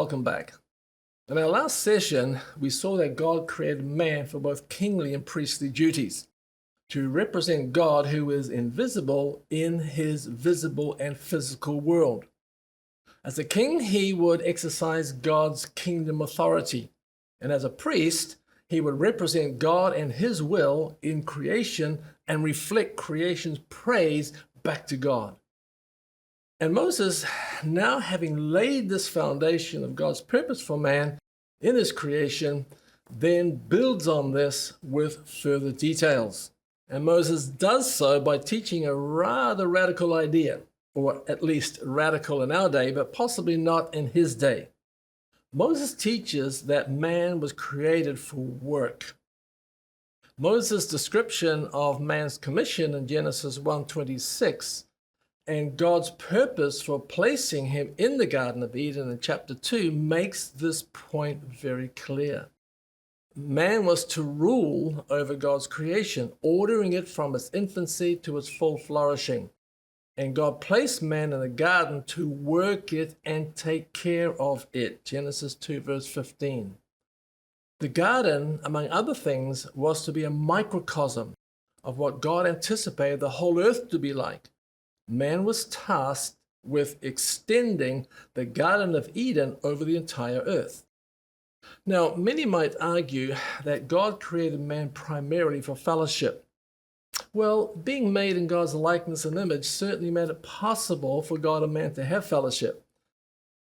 welcome back. In our last session, we saw that God created man for both kingly and priestly duties, to represent God who is invisible in his visible and physical world. As a king, he would exercise God's kingdom authority, and as a priest, he would represent God and his will in creation and reflect creation's praise back to God. And Moses, now having laid this foundation of God's purpose for man in his creation, then builds on this with further details. And Moses does so by teaching a rather radical idea, or at least radical in our day, but possibly not in his day. Moses teaches that man was created for work. Moses' description of man's commission in Genesis 1:26 and God's purpose for placing him in the Garden of Eden in chapter 2 makes this point very clear. Man was to rule over God's creation, ordering it from its infancy to its full flourishing. And God placed man in the garden to work it and take care of it. Genesis 2 verse 15. The garden, among other things, was to be a microcosm of what God anticipated the whole earth to be like. Man was tasked with extending the Garden of Eden over the entire earth. Now, many might argue that God created man primarily for fellowship. Well, being made in God's likeness and image certainly made it possible for God and man to have fellowship.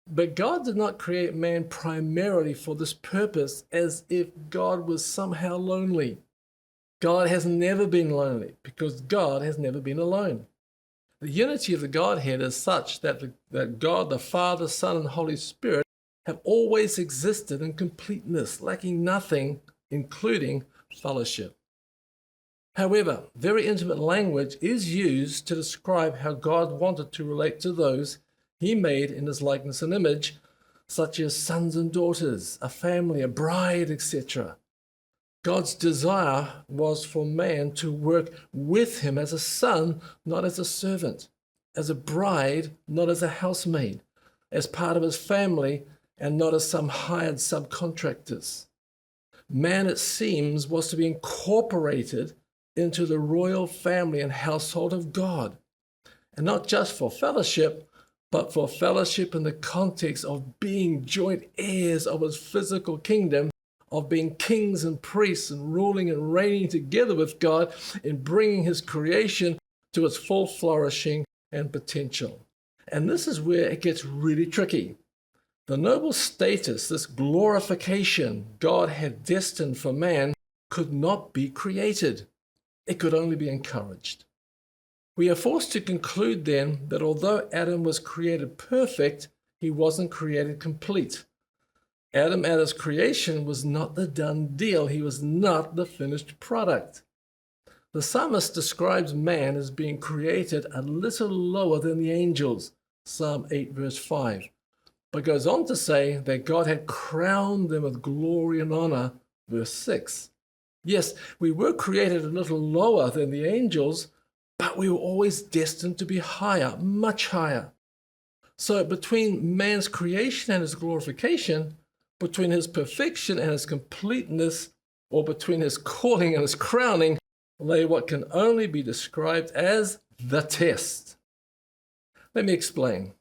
But God did not create man primarily for this purpose, as if God was somehow lonely. God has never been lonely because God has never been alone. The unity of the Godhead is such that God, the Father, Son, and Holy Spirit have always existed in completeness, lacking nothing, including fellowship. However, very intimate language is used to describe how God wanted to relate to those he made in his likeness and image, such as sons and daughters, a family, a bride, etc. God's desire was for man to work with him as a son, not as a servant, as a bride, not as a housemaid, as part of his family, and not as some hired subcontractors. Man, it seems, was to be incorporated into the royal family and household of God, and not just for fellowship, but for fellowship in the context of being joint heirs of his physical kingdom, of being kings and priests and ruling and reigning together with God in bringing his creation to its full flourishing and potential. And this is where it gets really tricky. The noble status, this glorification God had destined for man, could not be created. It could only be encouraged. We are forced to conclude then that although Adam was created perfect, he wasn't created complete. Adam at his creation was not the done deal. He was not the finished product. The psalmist describes man as being created a little lower than the angels, Psalm 8 verse 5, but goes on to say that God had crowned them with glory and honor, verse 6. Yes, we were created a little lower than the angels, but we were always destined to be higher, much higher. So between man's creation and his glorification, between his perfection and his completeness, or between his calling and his crowning, lay what can only be described as the test. Let me explain.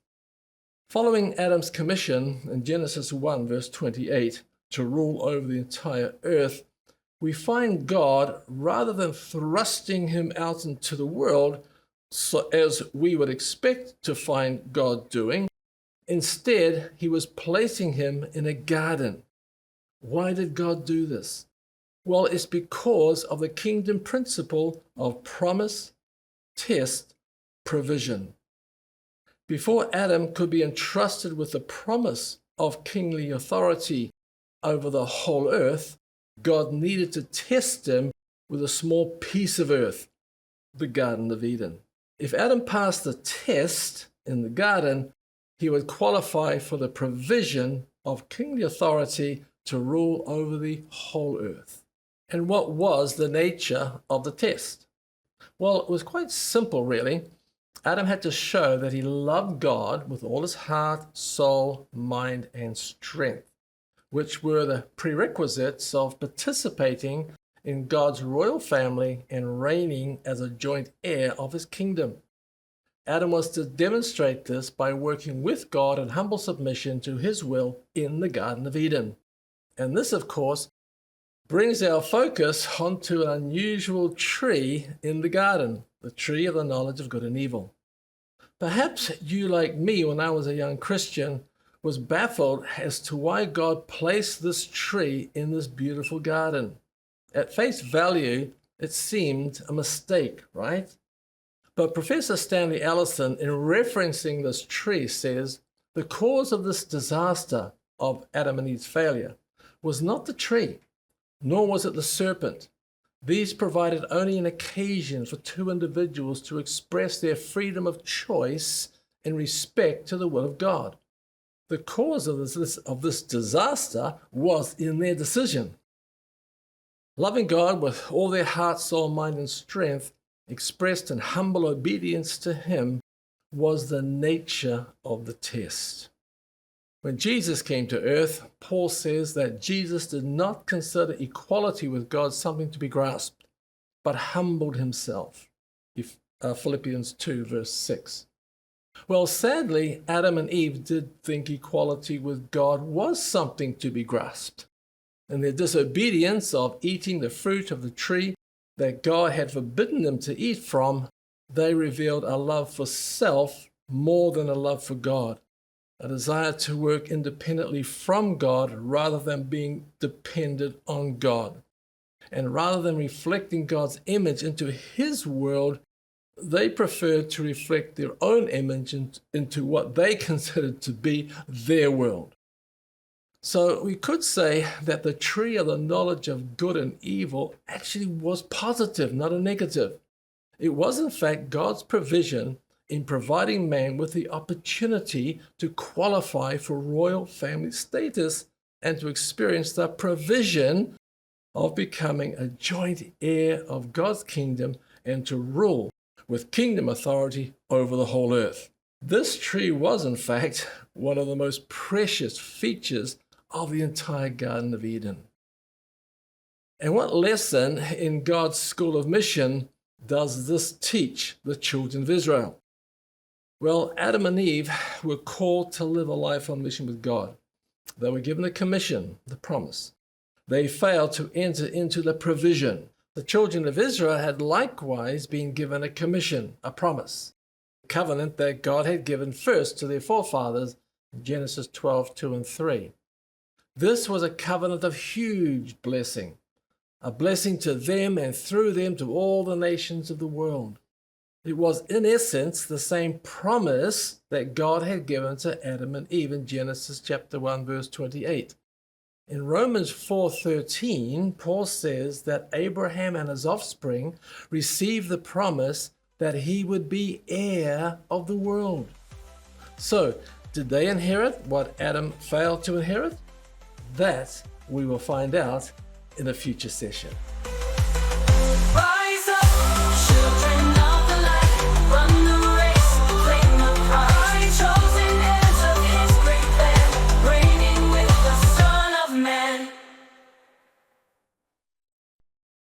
Following Adam's commission in Genesis 1 verse 28 to rule over the entire earth, we find God, rather than thrusting him out into the world, so as we would expect to find God doing, instead, he was placing him in a garden. Why did God do this? Well, it's because of the kingdom principle of promise, test, provision. Before Adam could be entrusted with the promise of kingly authority over the whole earth, God needed to test him with a small piece of earth, the Garden of Eden. If Adam passed the test in the garden, he would qualify for the provision of kingly authority to rule over the whole earth. And what was the nature of the test? Well, it was quite simple, really. Adam had to show that he loved God with all his heart, soul, mind, and strength, which were the prerequisites of participating in God's royal family and reigning as a joint heir of his kingdom. Adam was to demonstrate this by working with God in humble submission to his will in the Garden of Eden. And this, of course, brings our focus onto an unusual tree in the garden, the tree of the knowledge of good and evil. Perhaps you, like me, when I was a young Christian, was baffled as to why God placed this tree in this beautiful garden. At face value, it seemed a mistake, right? But Professor Stanley Allison, in referencing this tree, says the cause of this disaster of Adam and Eve's failure was not the tree, nor was it the serpent. These provided only an occasion for two individuals to express their freedom of choice in respect to the will of God. The cause of this disaster was in their decision. Loving God with all their heart, soul, mind, and strength, expressed in humble obedience to Him, was the nature of the test. When Jesus came to earth, Paul says that Jesus did not consider equality with God something to be grasped, but humbled himself. Philippians 2, verse 6. Well, sadly, Adam and Eve did think equality with God was something to be grasped. In their disobedience of eating the fruit of the tree that God had forbidden them to eat from, they revealed a love for self more than a love for God, a desire to work independently from God rather than being dependent on God. And rather than reflecting God's image into His world, they preferred to reflect their own image into what they considered to be their world. So we could say that the tree of the knowledge of good and evil actually was positive, not a negative. It was in fact God's provision in providing man with the opportunity to qualify for royal family status and to experience the provision of becoming a joint heir of God's kingdom and to rule with kingdom authority over the whole earth. This tree was in fact one of the most precious features of the entire Garden of Eden. And what lesson in God's school of mission does this teach the children of Israel? Well, Adam and Eve were called to live a life on mission with God. They were given a commission, the promise. They failed to enter into the provision. The children of Israel had likewise been given a commission, a promise, a covenant that God had given first to their forefathers in Genesis 12, 2 and 3. This was a covenant of huge blessing, a blessing to them and through them to all the nations of the world. It was in essence the same promise that God had given to Adam and Eve in Genesis chapter 1, verse 28. In Romans 4:13, Paul says that Abraham and his offspring received the promise that he would be heir of the world. So, did they inherit what Adam failed to inherit? That we will find out in a future session.